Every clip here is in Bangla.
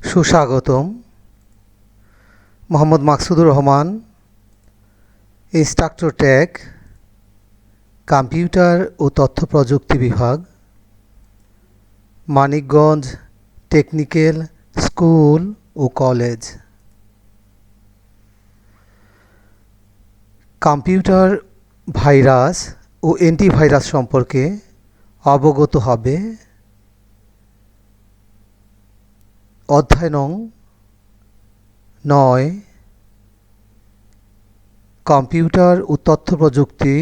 সুস্বাগতম। Mohammad Maksudur Rahman, instructor tag, computer ও তথ্য প্রযুক্তি বিভাগ, মানিকগঞ্জ টেকনিক্যাল স্কুল ও কলেজ। কম্পিউটার ভাইরাস ও অ্যান্টিভাইরাস সম্পর্কে অবগত হবে। অধ্যায় নং 9, কম্পিউটার ও তথ্য প্রযুক্তি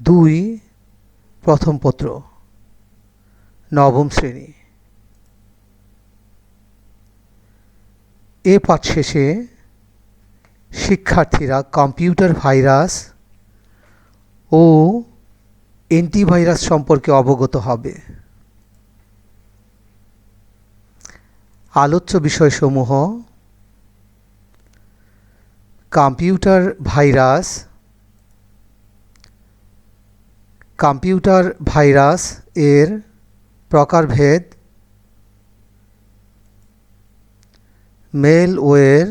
2, প্রথম পত্র, নবম শ্রেণী। এ পাঠ শেষে শিক্ষার্থীরা কম্পিউটার ভাইরাস ও অ্যান্টিভাইরাস সম্পর্কে অবগত হবে। আলোচ্য বিষয়সমূহ: কম্পিউটার ভাইরাস। কম্পিউটার ভাইরাস এর প্রকারভেদ, মেলওয়্যার,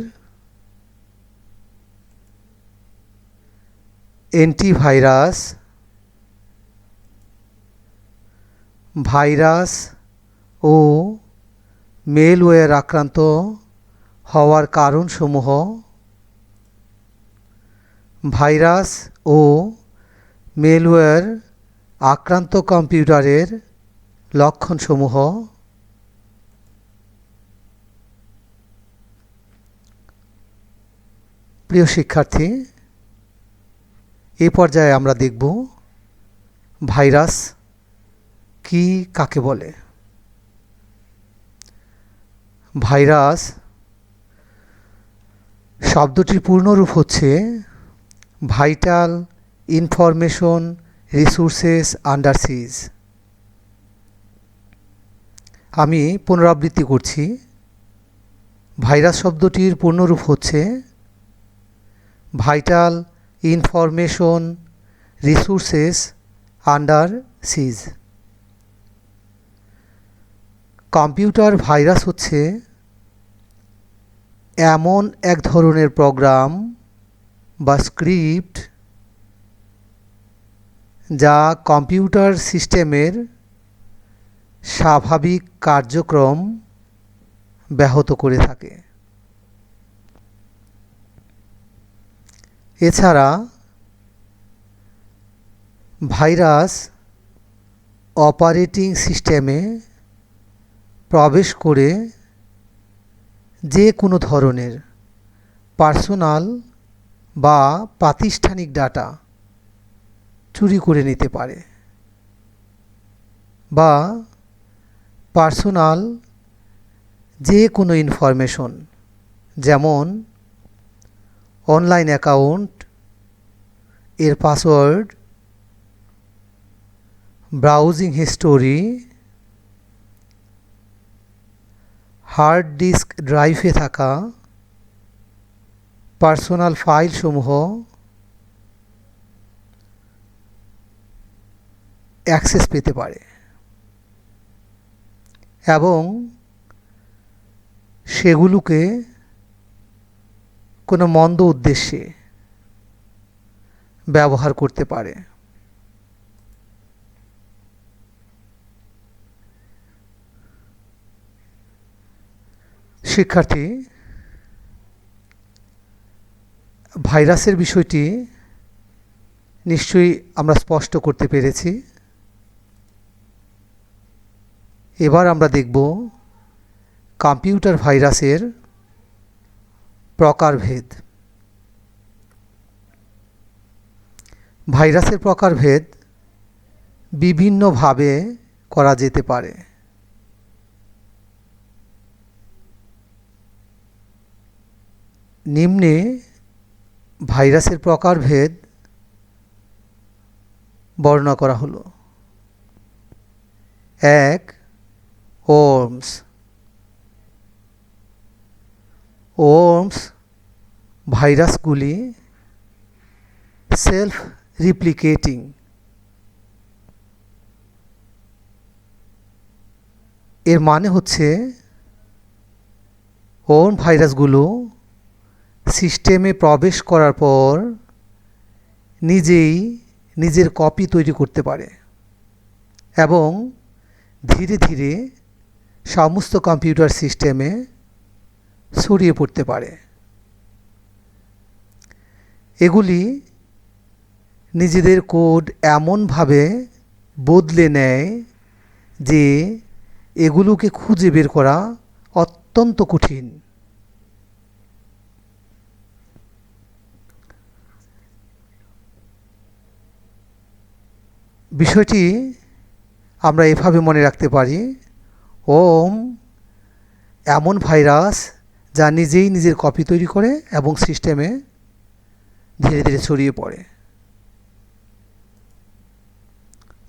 অ্যান্টিভাইরাস, ভাইরাস ও মেলওয়্যার আক্রান্ত হওয়ার কারণসমূহ, ভাইরাস ও মেলওয়্যার আক্রান্ত কম্পিউটারের লক্ষণসমূহ, প্রিয় শিক্ষার্থী, এ পর্যায়ে আমরা দেখব ভাইরাস কি, কাকে বলে। ভাইরাস শব্দটির পূর্ণরূপ হচ্ছে ভাইটাল ইনফরমেশন রিসোর্সেস আন্ডার সিজ। আমি পুনরাবৃত্তি করছি। ভাইরাস শব্দটির পূর্ণরূপ হচ্ছে ভাইটাল ইনফরমেশন রিসোর্সেস আন্ডার সিজ। কম্পিউটার ভাইরাস হচ্ছে এমন এক ধরনের প্রোগ্রাম বা স্ক্রিপ্ট যা কম্পিউটার সিস্টেমের স্বাভাবিক কার্যক্রম ব্যাহত করে থাকে। এছাড়া ভাইরাস অপারেটিং সিস্টেমে প্রবেশ করে যে কোনো ধরনের পার্সোনাল বা প্রাতিষ্ঠানিক ডাটা চুরি করে নিতে পারে, বা পার্সোনাল যে কোনো ইনফরমেশন, যেমন অনলাইন অ্যাকাউন্ট এর password, browsing history, hard disk ড্রাইভে থাকা পার্সোনাল ফাইলসমূহ অ্যাক্সেস পেতে পারে এবং সেগুলোকে কোনো মন্দ উদ্দেশ্যে ব্যবহার করতে পারে। শিক্ষার্থী, ভাইরাসের বিষয়টি নিশ্চয়ই আমরা স্পষ্ট করতে পেরেছি। এবার আমরা দেখব কম্পিউটার ভাইরাসের প্রকারভেদ। ভাইরাসের প্রকারভেদ বিভিন্নভাবে করা যেতে পারে। নিম্নে ভাইরাসের প্রকারভেদ বর্ণনা করা হলো। 1. ওর্মস। ওর্মস ভাইরাসগুলি সেলফ রিপ্লিকেটিং, এর মানে হচ্ছে ওর্ম ভাইরাসগুলো সিস্টেমে প্রবেশ করার পর নিজেই নিজের কপি তৈরি করতে পারে এবং ধীরে ধীরে সমস্ত কম্পিউটার সিস্টেমে ছড়িয়ে পড়তে পারে। এগুলি নিজেদের কোড এমনভাবে বদলে নেয় যে এগুলোকে খুঁজে বের করা অত্যন্ত কঠিন। বিষয়টি আমরা এভাবে মনে রাখতে পারি, ওম এমন ভাইরাস যা নিজেই নিজের কপি তৈরি করে এবং সিস্টেমে ধীরে ধীরে ছড়িয়ে পড়ে।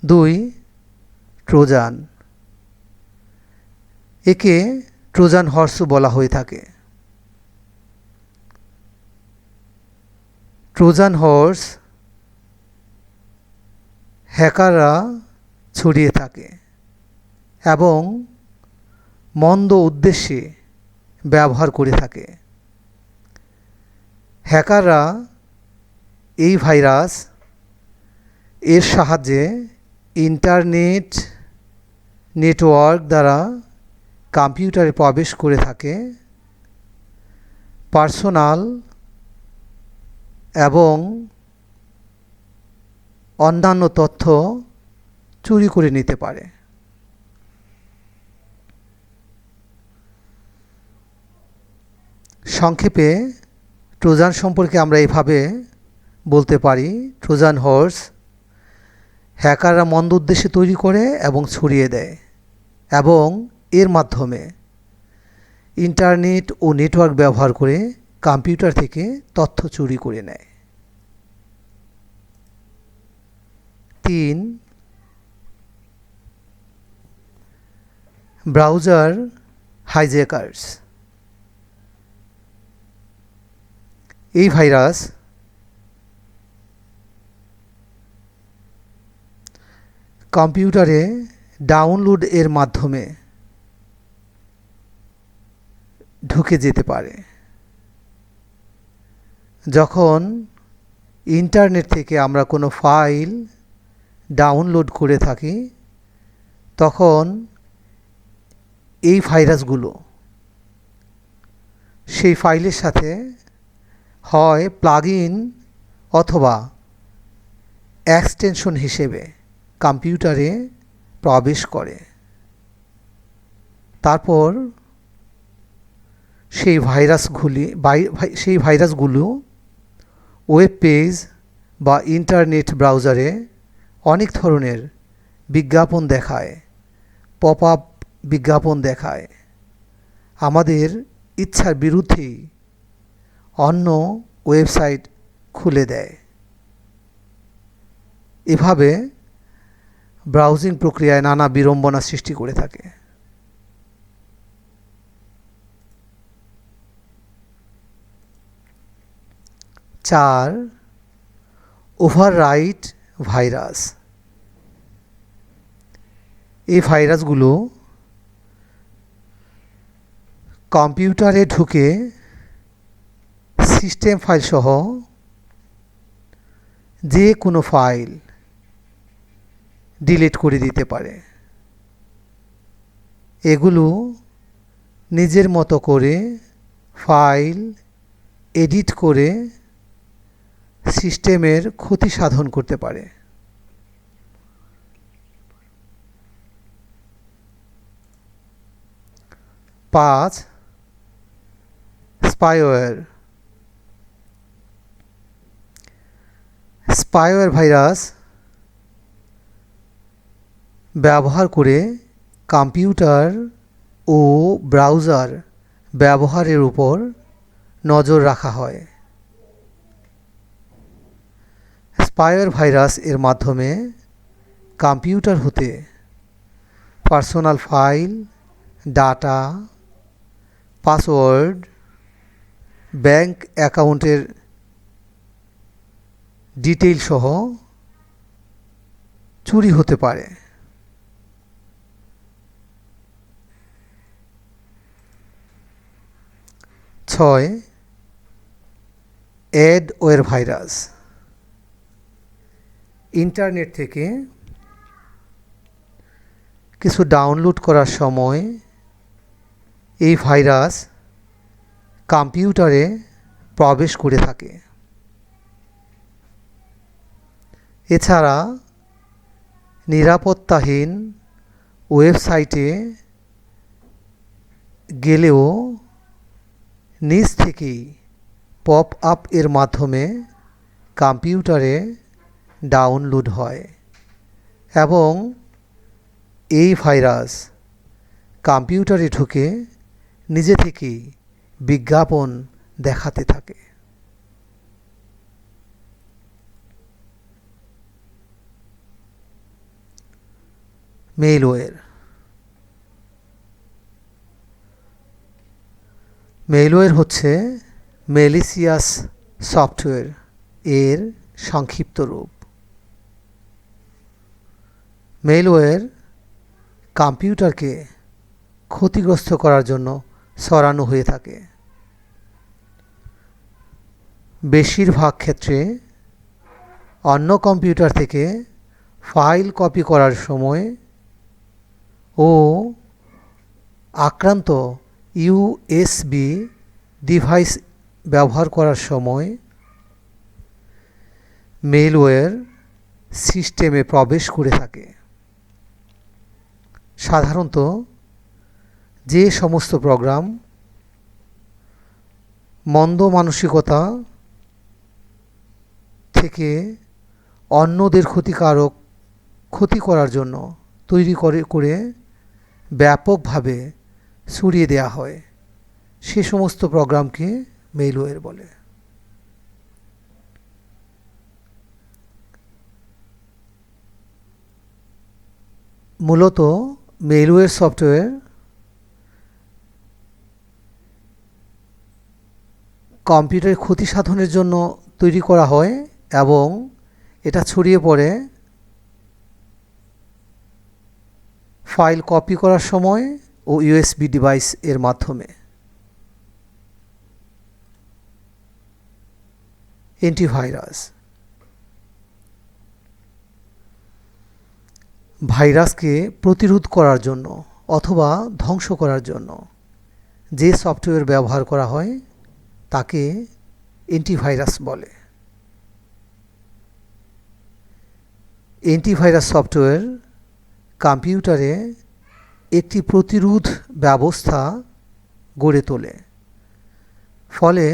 2. ট্রোজান। একে ট্রোজান হর্সও বলা হয়ে থাকে। ট্রোজান হর্স হ্যাকাররা ছড়িয়ে থাকে এবং মন্দ উদ্দেশ্যে ব্যবহার করে থাকে। হ্যাকাররা এই ভাইরাস এর সাহায্যে ইন্টারনেট নেটওয়ার্ক দ্বারা কম্পিউটারে প্রবেশ করে থাকে, পার্সোনাল এবং অন্যান্য তথ্য চুরি করে নিতে পারে। সংক্ষেপে ট্রোজান সম্পর্কে আমরা এভাবে বলতে পারি, ট্রোজান হর্স হ্যাকাররা মন্দ উদ্দেশ্যে তৈরি করে এবং ছড়িয়ে দেয় এবং এর মাধ্যমে ইন্টারনেট ও নেটওয়ার্ক ব্যবহার করে কম্পিউটার থেকে তথ্য চুরি করে নেয়। 3. ব্রাউজার হাইজ্যাকার্স। এই ভাইরাস কম্পিউটারে ডাউনলোড এর মাধ্যমে ঢুকে যেতে পারে। যখন ইন্টারনেট থেকে আমরা কোনো ফাইল ডাউনলোড করে থাকি তখন এই ভাইরাসগুলো সেই ফাইলের সাথে হয় প্লাগ ইন অথবা এক্সটেনশন হিসেবে কম্পিউটারে প্রবেশ করে। তারপর সেই ভাইরাসগুলো ওয়েব পেজ বা ইন্টারনেট ব্রাউজারে অনেক ধরনের বিজ্ঞাপন দেখায়, পপ আপ বিজ্ঞাপন দেখায়, আমাদের ইচ্ছার বিরুদ্ধেই অন্য ওয়েবসাইট খুলে দেয়। এভাবে ব্রাউজিং প্রক্রিয়ায় নানা বিড়ম্বনা সৃষ্টি করে থাকে। 4. Overwrite virus. এই ভাইরাসগুলো কম্পিউটারে ঢুকে সিস্টেম ফাইল সহ যে কোনো ফাইল ডিলিট করে দিতে পারে। এগুলো নিজের মতো করে ফাইল এডিট করে সিস্টেমের ক্ষতি সাধন করতে পারে। 5. স্পাইওয়্যার। স্পাইওয়্যার ভাইরাস ব্যবহার করে কম্পিউটার ও ব্রাউজার ব্যবহারের উপর নজর রাখা হয়। স্পাইওয়্যার ভাইরাস এর মাধ্যমে কম্পিউটার হতে personal file, data, password, bank অ্যাকাউন্টের ডিটেইল সহ চুরি হতে পারে। হয় অ্যাডওয়্যার ভাইরাস। ইন্টারনেট থেকে কিছু ডাউনলোড করার সময় এই ভাইরাস কম্পিউটারে প্রবেশ করে থাকে। এছাড়া নিরাপত্তাহীন ওয়েবসাইটে গেলেও নিজ থেকেই পপ আপ এর মাধ্যমে কম্পিউটারে ডাউনলোড হয় এবং এই ভাইরাস কম্পিউটারে ঢুকে নিজে থেকেই বিজ্ঞাপন দেখাতে থাকে। মেইলওয়্যার। মেইলওয়্যার হচ্ছে ম্যালিসিয়াস সফটওয়্যার এর সংক্ষিপ্ত রূপ। মেইলওয়্যার কম্পিউটারকে ক্ষতিগ্রস্ত করার জন্য ছড়ানো হয়ে থাকে। বেশিরভাগ ক্ষেত্রে অন্য কম্পিউটার থেকে ফাইল কপি করার সময় ও আক্রান্ত ইউএসবি ডিভাইস ব্যবহার করার সময় মেইলওয়্যার সিস্টেমে প্রবেশ করে থাকে। সাধারণত যে সমস্ত প্রোগ্রাম মন্দ মানসিকতা থেকে অন্যদের ক্ষতি করার জন্য তৈরি করে ব্যাপকভাবে ছড়িয়ে দেওয়া হয়, সে সমস্ত প্রোগ্রামকে মেইলওয়্যার বলে। মূলত মেইলওয়্যার সফটওয়্যার কম্পিউটারের ক্ষতি সাধনের জন্য তৈরি করা হয় এবং এটা ছড়িয়ে পড়ে ফাইল কপি করার সময় ও ইউএসবি ডিভাইস এর মাধ্যমে। অ্যান্টিভাইরাস। ভাইরাসকে প্রতিরোধ করার জন্য অথবা ধ্বংস করার জন্য যে সফটওয়্যার ব্যবহার করা হয় তাকে অ্যান্টিভাইরাস বলে। অ্যান্টিভাইরাস সফটওয়্যার কম্পিউটারে একটি প্রতিরোধ ব্যবস্থা গড়ে তোলে, ফলে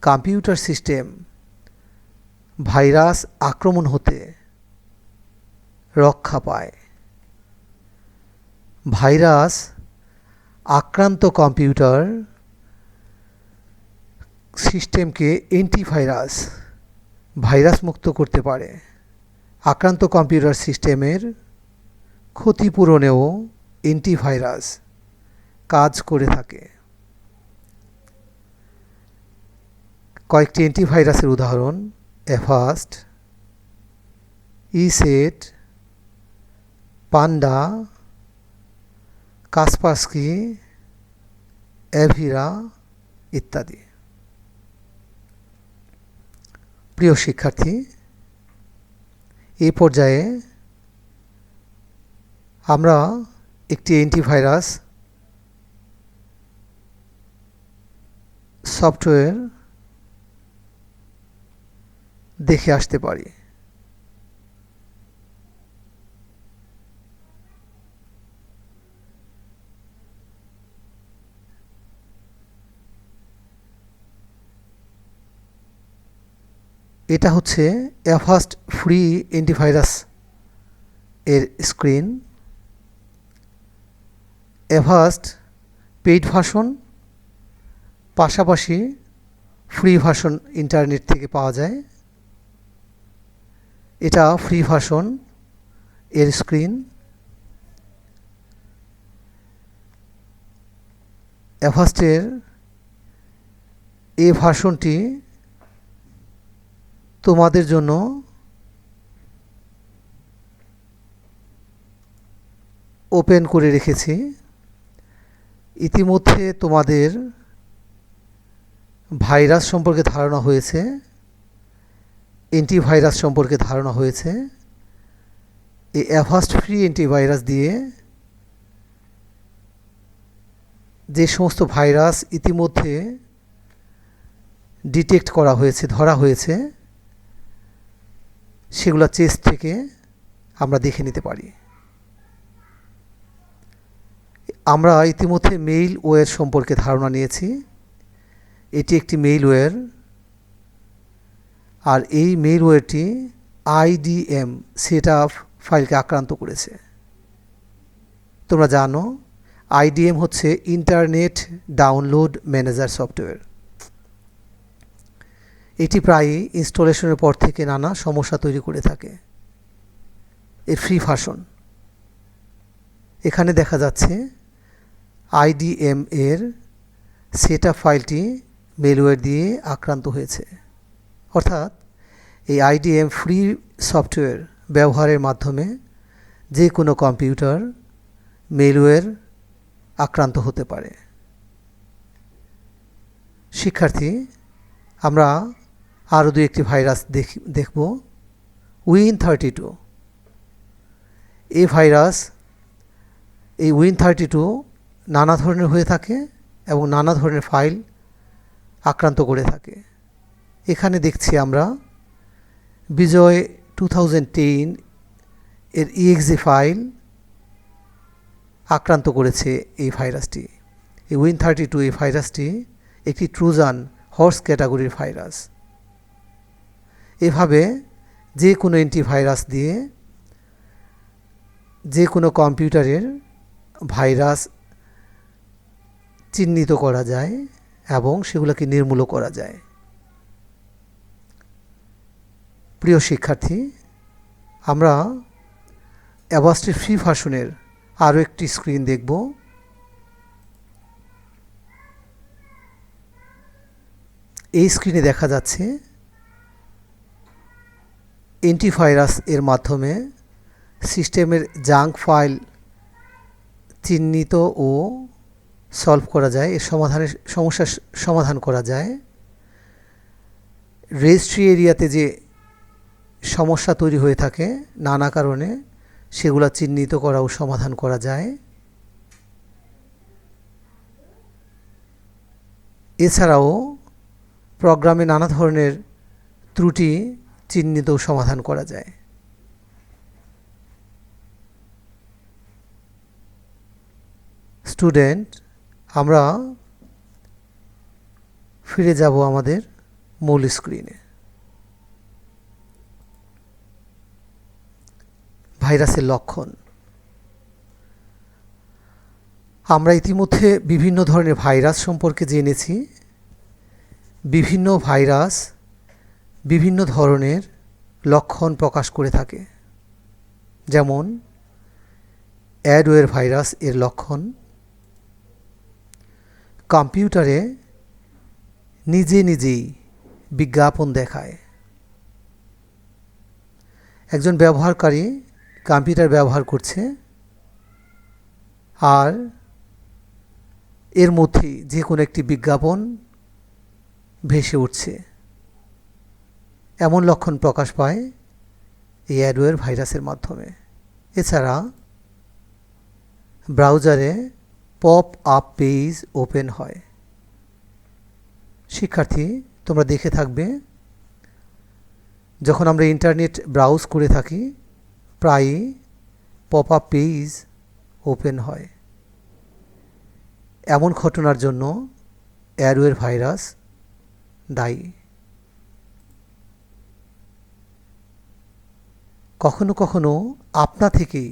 কম্পিউটার সিস্টেম ভাইরাস আক্রমণ হতে রক্ষা পায়। ভাইরাস আক্রান্ত কম্পিউটার সিস্টেমকে ভাইরাস মুক্ত করতে পারে। আক্রান্ত কম্পিউটার সিস্টেমের ক্ষতিপূরণেও অ্যান্টিভাইরাস কাজ করে থাকে। কয়েকটি অ্যান্টিভাইরাসের উদাহরণ: এভাস্ট, ইসেট, পান্ডা, কাসপারস্কি, এভিরা ইত্যাদি। প্রিয় শিক্ষার্থী, এই পর্যায়ে আমরা একটি অ্যান্টিভাইরাস সফটওয়্যার দেখে আসতে পারি। এটা হচ্ছে এভাস্ট ফ্রি অ্যান্টিভাইরাস এর স্ক্রিন। এভাস্ট পেইড ভার্সন, পাশাপাশি ফ্রি ভার্সন ইন্টারনেট থেকে পাওয়া যায়। এটা ফ্রি ভার্সন এর স্ক্রিন। এভাস্টের এই ভার্সনটি তোমাদের জন্য ওপেন করে রেখেছি। ইতিমধ্যে তোমাদের ভাইরাস সম্পর্কে ধারণা হয়েছে, অ্যান্টিভাইরাস সম্পর্কে ধারণা হয়েছে। এই অ্যাভাস্ট ফ্রি অ্যান্টিভাইরাস দিয়ে যে সমস্ত ভাইরাস ইতিমধ্যে ডিটেক্ট করা হয়েছে, ধরা হয়েছে, সেগুলো চেস্ট থেকে আমরা দেখে নিতে পারি। আমরা ইতিমধ্যে মেইলওয়্যার সম্পর্কে ধারণা নিয়েছি। এটি একটি মেইলওয়্যার, আর এই মেইলওয়্যারটি IDM সেট আপ ফাইলকে আক্রান্ত করেছে। তোমরা জানো IDM হচ্ছে ইন্টারনেট ডাউনলোড ম্যানেজার সফটওয়্যার। এটি প্রায়ই ইনস্টলেশনের পর থেকে নানা সমস্যা তৈরি করে থাকে। এর ফ্রি ভার্সন এখানে দেখা যাচ্ছে। IDM এর সেট আপ ফাইলটি মেলওয়্যার দিয়ে আক্রান্ত হয়েছে। অর্থাৎ এই IDM ফ্রি সফটওয়্যার ব্যবহারের মাধ্যমে যে কোনো কম্পিউটার মেলওয়্যার আক্রান্ত হতে পারে। শিক্ষার্থী, আমরা আরও দু একটি ভাইরাস দেখব। Win32 এই ভাইরাস, এই Win32 নানা ধরনের হয়ে থাকে এবং নানা ধরনের ফাইল আক্রান্ত করে থাকে। এখানে দেখছি আমরা বিজয় 2010 এর exe ফাইল আক্রান্ত করেছে এই ভাইরাসটি। এই Win32 এই ভাইরাসটি একটি ট্রোজান হর্স ক্যাটাগরির ভাইরাস। এভাবে যে কোনো অ্যান্টিভাইরাস দিয়ে যে কোনো কম্পিউটারের ভাইরাস চিহ্নিত করা যায় এবং সেগুলোকে নির্মূল করা যায়। প্রিয় শিক্ষার্থী, আমরা অ্যাভাস্টের ফ্রি ভার্সনের আরও একটি স্ক্রিন দেখব। এই স্ক্রিনে দেখা যাচ্ছে অ্যান্টিভাইরাস এর মাধ্যমে সিস্টেমের জাঙ্ক ফাইল চিহ্নিত ও সলভ করা যায়, এর সমস্যার সমাধান করা যায়। রেজিস্ট্রি এরিয়াতে যে সমস্যা তৈরি হয়ে থাকে নানা কারণে, সেগুলো চিহ্নিত করা ও সমাধান করা যায়। এছাড়াও প্রোগ্রামে নানা ধরনের ত্রুটি চিহ্নিত ও সমাধান করা যায়। স্টুডেন্ট, আমরা ফিরে যাব আমাদের মূল স্ক্রিনে। ভাইরাসের লক্ষণ। আমরা ইতিমধ্যে বিভিন্ন ধরনের ভাইরাস সম্পর্কে জেনেছি। বিভিন্ন ভাইরাস বিভিন্ন ধরনের লক্ষণ প্রকাশ করে থাকে। যেমন অ্যাডওয়্যার ভাইরাস এর লক্ষণ কম্পিউটারে নিজে নিজেই বিজ্ঞাপন দেখায়। একজন ব্যবহারকারী কম্পিউটার ব্যবহার করছে আর এর মধ্যেই যে কোনো একটি বিজ্ঞাপন ভেসে উঠছে, এমন লক্ষণ প্রকাশ পায় এই অ্যাডওয়্যার ভাইরাসের মাধ্যমে। এছাড়া ব্রাউজারে পপ আপ পেজ ওপেন হয়। শিক্ষার্থী, তোমরা দেখে থাকবে যখন আমরা ইন্টারনেট ব্রাউজ করে থাকি প্রায়ই পপ আপ পেজ ওপেন হয়। এমন ঘটনার জন্য অ্যাডওয়্যার ভাইরাস দায়ী। কখনো কখনো আপনা থেকেই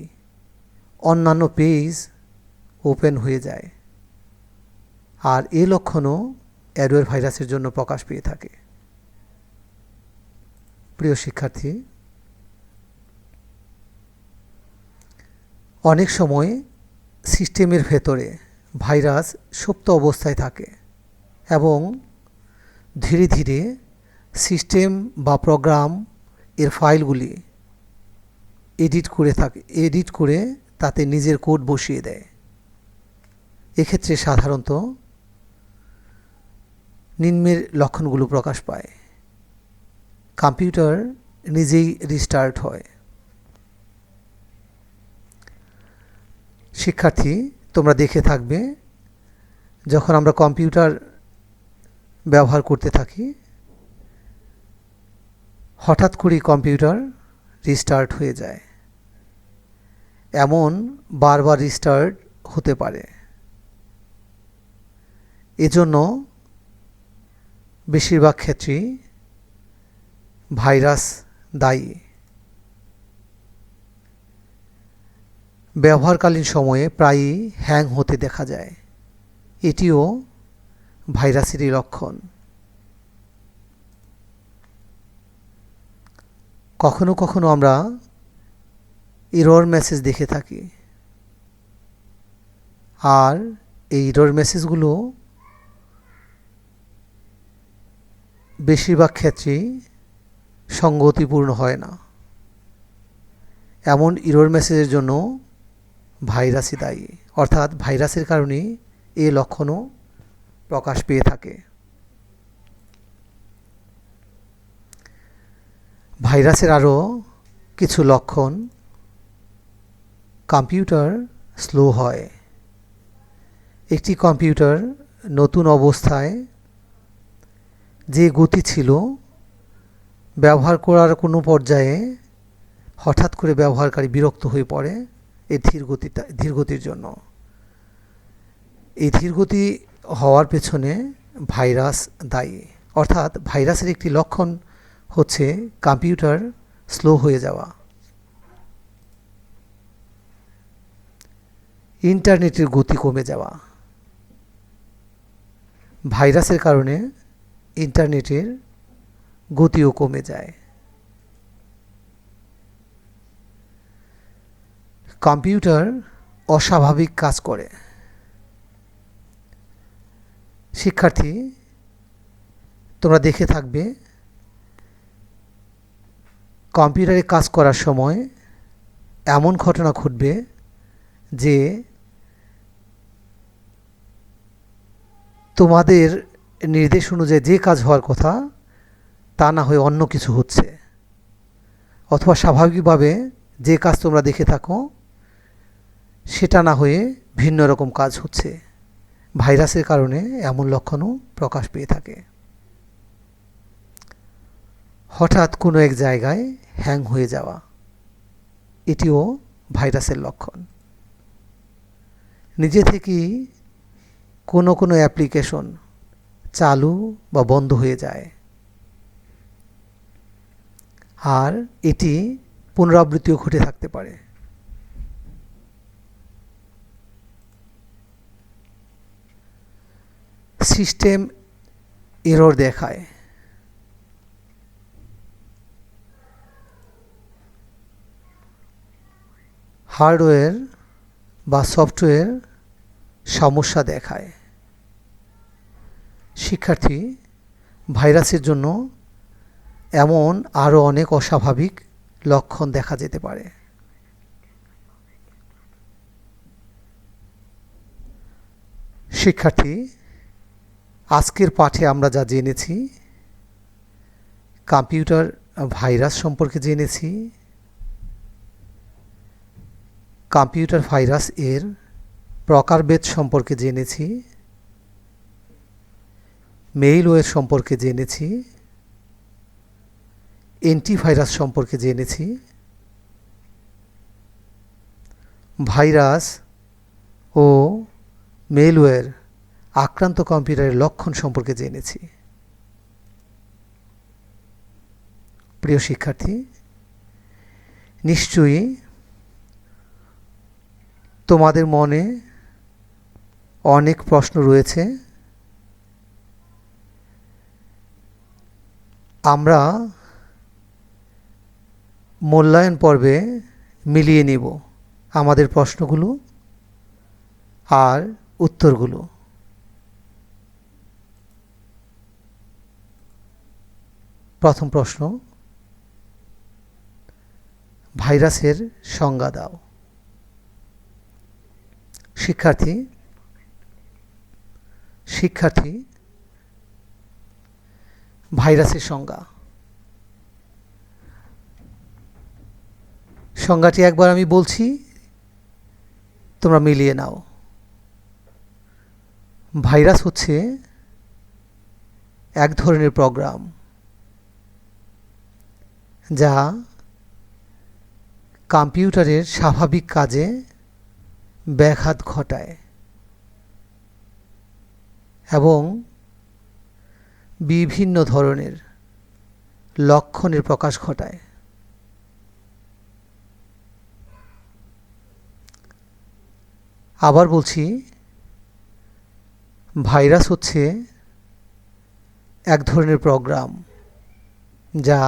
অন্যান্য পেজ ওপেন হয়ে যায়, আর এই লক্ষণও অ্যাডওয়্যার ভাইরাসের জন্য প্রকাশ পেয়ে থাকে। প্রিয় শিক্ষার্থী, অনেক সময় সিস্টেমের ভেতরে ভাইরাস সুপ্ত অবস্থায় থাকে এবং ধীরে ধীরে সিস্টেম বা প্রোগ্রাম এর ফাইলগুলি এডিট করে তাতে নিজের কোড বসিয়ে দেয়। এক্ষেত্রে সাধারণত নিম্নের লক্ষণগুলো প্রকাশ পায়। কম্পিউটার নিজেই রিস্টার্ট হয়। শিক্ষার্থী, তোমরা দেখে থাকবে যখন আমরা কম্পিউটার ব্যবহার করতে থাকি হঠাৎ করেই কম্পিউটার রিস্টার্ট হয়ে যায়। এমন বারবার রিস্টার্ট হতে পারে। এজন্য বেশিরভাগ ক্ষেত্রেই ভাইরাস দায়ী। ব্যবহারকালীন সময়ে প্রায়ই হ্যাং হতে দেখা যায়। এটিও ভাইরাসেরই লক্ষণ। কখনো কখনো আমরা এরর মেসেজ দেখে থাকি, আর এই এরর মেসেজগুলো বেশিরভাগ ক্ষেত্রেই সঙ্গতিপূর্ণ হয় না। এমন এরর মেসেজের জন্য ভাইরাসই দায়ী, অর্থাৎ ভাইরাসের কারণেই এই লক্ষণও প্রকাশ পেয়ে থাকে। ভাইরাসের আরও কিছু লক্ষণ: কম্পিউটার স্লো হয়। একটি কম্পিউটার নতুন অবস্থায় যে গতি ছিল ব্যবহার করার কোনো পর্যায়ে হঠাৎ করে ব্যবহারকারী বিরক্ত হয়ে পড়ে এই ধীরগতির জন্য। এই ধীরগতি হওয়ার পেছনে ভাইরাস দায়ী, অর্থাৎ ভাইরাসের একটি লক্ষণ হচ্ছে কম্পিউটার স্লো হয়ে যাওয়া। ইন্টারনেটের গতি কমে যাওয়া। ভাইরাসের কারণে ইন্টারনেটের গতিও কমে যায়। কম্পিউটার অস্বাভাবিক কাজ করে। শিক্ষার্থী, তোমরা দেখে থাকবে কম্পিউটারে কাজ করার সময় এমন ঘটনা ঘটবে যে তোমাদের নির্দেশ অনুযায়ী যে কাজ হওয়ার কথা তা না হয়ে অন্য কিছু হচ্ছে, অথবা স্বাভাবিকভাবে যে কাজ তোমরা দেখে থাকো সেটা না হয়ে ভিন্ন রকম কাজ হচ্ছে। ভাইরাসের কারণে এমন লক্ষণও প্রকাশ পেয়ে থাকে। হঠাৎ কোনো এক জায়গায় হ্যাং হয়ে যাওয়া, এটিও ভাইরাসের লক্ষণ। নিজে থেকেই কোনো কোনো অ্যাপ্লিকেশন চালু বা বন্ধ হয়ে যায়, আর এটি পুনরাবৃত্তিও ঘটে থাকতে পারে। সিস্টেম এরর দেখায়। হার্ডওয়্যার বা সফটওয়্যার সমস্যা দেখায়। শিক্ষার্থী, ভাইরাসের জন্য এমন আরও অনেক অস্বাভাবিক লক্ষণ দেখা যেতে পারে। শিক্ষার্থী, আজকের পাঠে আমরা যা জেনেছি, কম্পিউটার ভাইরাস সম্পর্কে জেনেছি, কম্পিউটার ভাইরাস এর প্রকারভেদ সম্পর্কে জেনেছি, মেইলওয়্যার সম্পর্কে জেনেছি, অ্যান্টিভাইরাস সম্পর্কে জেনেছি, ভাইরাস ও মেইলওয়্যার আক্রান্ত কম্পিউটারের লক্ষণ সম্পর্কে জেনেছি। প্রিয় শিক্ষার্থী, নিশ্চয়ই তোমাদের মনে অনেক প্রশ্ন রয়েছে। আমরা মূল্যায়ন পর্বে মিলিয়ে নেব আমাদের প্রশ্নগুলো আর উত্তরগুলো। প্রথম প্রশ্ন: ভাইরাসের সংজ্ঞা দাও। শিক্ষার্থী, ভাইরাসের সংজ্ঞাটি একবার আমি বলছি, তোমরা মিলিয়ে নাও। ভাইরাস হচ্ছে এক ধরনের প্রোগ্রাম যা কম্পিউটারের স্বাভাবিক কাজে ব্যাঘাত ঘটায় এবং বিভিন্ন ধরনের লক্ষণের প্রকাশ ঘটায়। আবার বলছি, ভাইরাস হচ্ছে এক ধরনের প্রোগ্রাম যা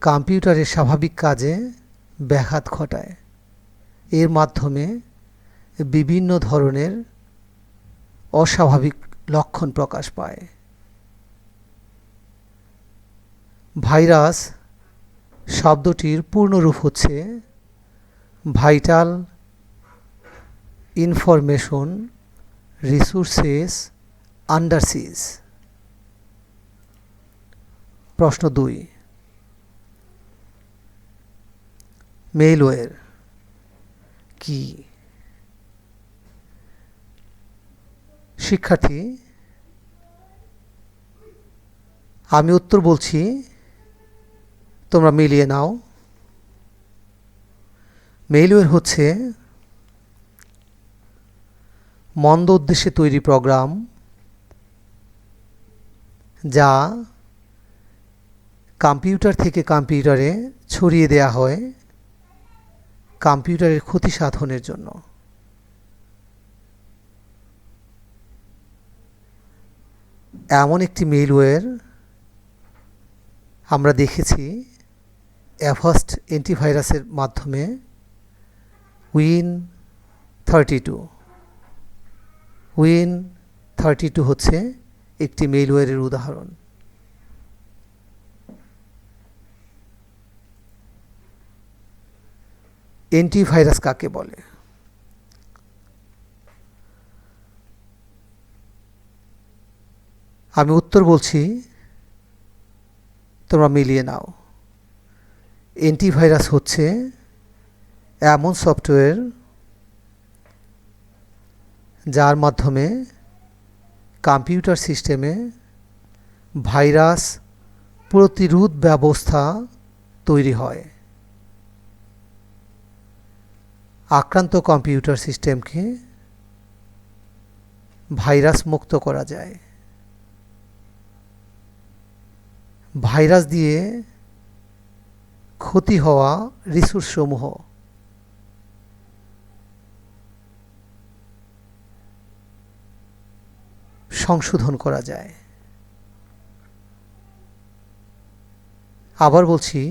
কম্পিউটারের স্বাভাবিক কাজে ব্যাঘাত ঘটায়। এর মাধ্যমে বিভিন্ন ধরনের অস্বাভাবিক লক্ষণ প্রকাশ পায়। ভাইরাস শব্দটির পূর্ণরূপ হচ্ছে ভাইটাল ইনফরমেশন রিসোর্সেস আন্ডার সিজ। প্রশ্ন 2, মেলওয়্যার কি? শিক্ষার্থী, আমি উত্তর বলছি, তোমরা মিলিয়ে নাও। মেলওয়্যার হচ্ছে মন্দ উদ্দেশ্যে তৈরি প্রোগ্রাম যা কম্পিউটার থেকে কম্পিউটারে ছড়িয়ে দেওয়া হয় কম্পিউটারের ক্ষতি সাধনের জন্য। এমন একটি মেলওয়্যার আমরা দেখেছি অ্যাভাস্ট অ্যান্টিভাইরাসের মাধ্যমে, Win32। Win32 হচ্ছে একটি মেলওয়্যারের উদাহরণ। অ্যান্টিভাইরাস কাকে বলে? আমি উত্তর বলছি, তোমরা মিলিয়ে নাও। অ্যান্টিভাইরাস হচ্ছে এমন সফটওয়্যার যার মাধ্যমে কম্পিউটার সিস্টেমে ভাইরাস প্রতিরোধ ব্যবস্থা তৈরি হয়। আক্রান্ত কম্পিউটার সিস্টেমকে ভাইরাস মুক্ত করা যায়। ভাইরাস দিয়ে ক্ষতি হওয়া রিসোর্সসমূহ সংশোধন করা যায়। আবার বলছি,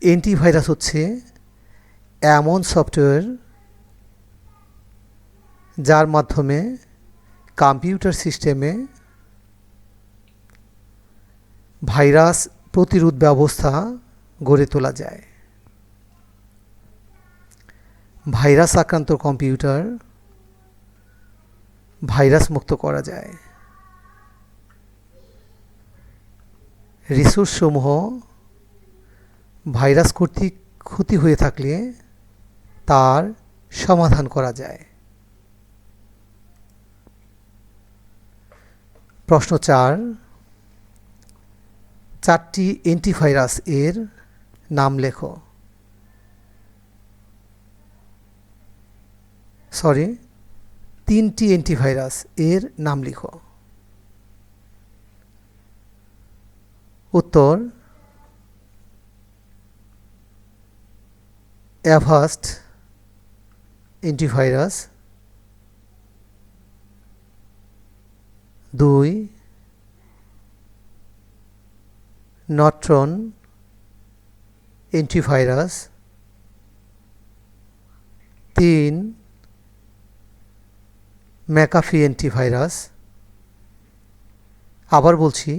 অ্যান্টিভাইরাস হচ্ছে এমন সফটওয়্যার যার মাধ্যমে কম্পিউটার সিস্টেমে ভাইরাস প্রতিরোধ ব্যবস্থা গড়ে তোলা যায়। ভাইরাস আক্রান্ত কম্পিউটার ভাইরাস মুক্ত করা যায়। রিসোর্সসমূহ ভাইরাস কর্তৃক ক্ষতি হয়ে থাকলে তার সমাধান করা যায়। প্রশ্ন 4, 4টি অ্যান্টিভাইরাস এর নাম লেখো। সরি, 3টি অ্যান্টিভাইরাস এর নাম লিখো। উত্তর, Avast antivirus, 2 Norton antivirus, 3 McAfee antivirus. আবার বলছি,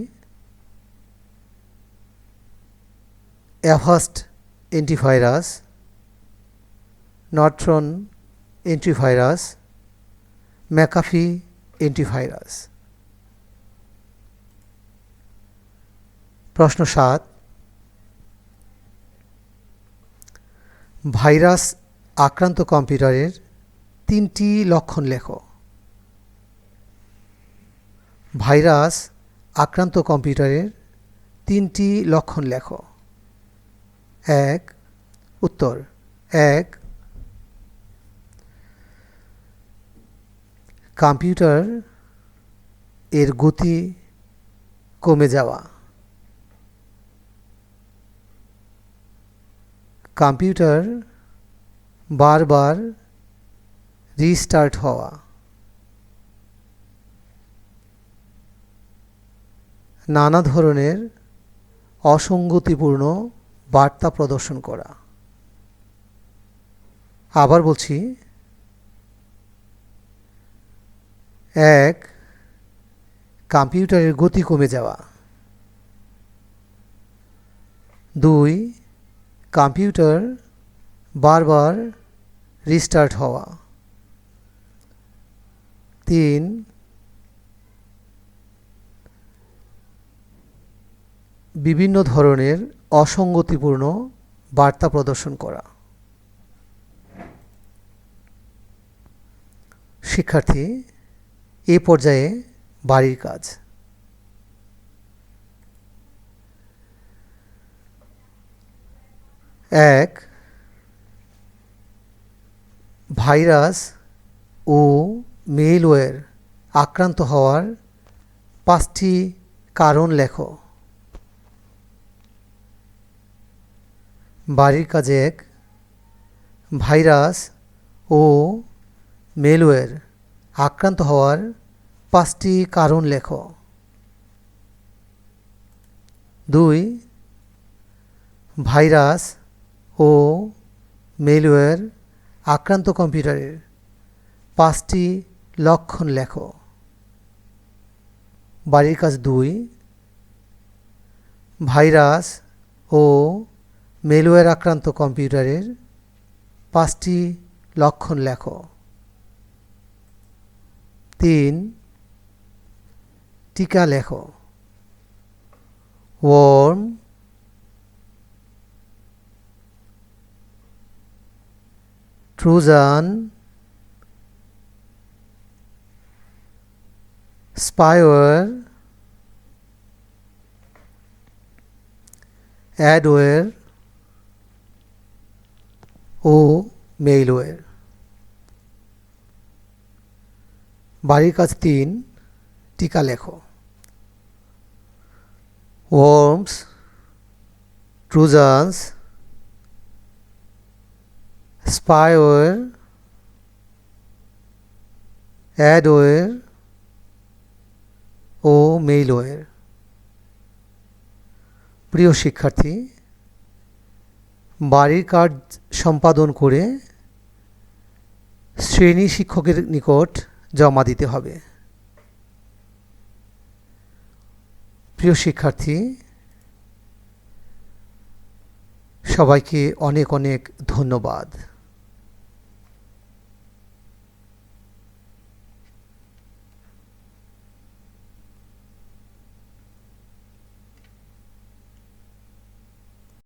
Avast antivirus, Norton antivirus, McAfee antivirus. প্রশ্ন ৭, ভাইরাস আক্রান্ত কম্পিউটারের 3টি লক্ষণ লেখো। ভাইরাস আক্রান্ত কম্পিউটারের 3টি লক্ষণ লেখো। ১. উত্তর ১. কম্পিউটার এর গতি কমে যাওয়া। কম্পিউটার বারবার রিস্টার্ট হওয়া। নানা ধরনের অসঙ্গতিপূর্ণ বার্তা প্রদর্শন করা। আবার বলছি, ১. কম্পিউটারের গতি কমে যাওয়া। ২. কম্পিউটার বারবার রিস্টার্ট হওয়া। ৩. বিভিন্ন ধরনের অসঙ্গতিপূর্ণ বার্তা প্রদর্শন করা। শিক্ষার্থী, এ পর্যায়ে বাড়ির কাজ। ১. ভাইরাস ও মেইলওয়্যার আক্রান্ত হওয়ার 5টি কারণ লেখো। বাড়ির কাজ ১. ভাইরাস ও মেইলওয়্যার আক্রান্ত হওয়ার 5টি কারণ লেখো। ২. ভাইরাস ও মেইলওয়্যার আক্রান্ত কম্পিউটারের 5টি লক্ষণ লেখো। বাড়ির কাজ ২. ভাইরাস ও মেইলওয়্যার আক্রান্ত কম্পিউটারের 5টি লক্ষণ লেখো। ৩. টিকা লেখো। ওয়ার্ম, ট্রোজান, স্পাইওয়্যার, অ্যাডওয়্যার ও মেইলওয়্যার। বাড়ির কাজ ৩. টিকা লেখো। ওয়ার্মস, ট্রোজানস, স্পাইওয়্যার, অ্যাডওয়্যার ও মেইলওয়্যার। প্রিয় শিক্ষার্থী, বাড়ির কাজ সম্পাদন করে শ্রেণী শিক্ষকের নিকট জমা দিতে হবে। প্রিয় শিক্ষার্থী, সবাইকে অনেক অনেক ধন্যবাদ।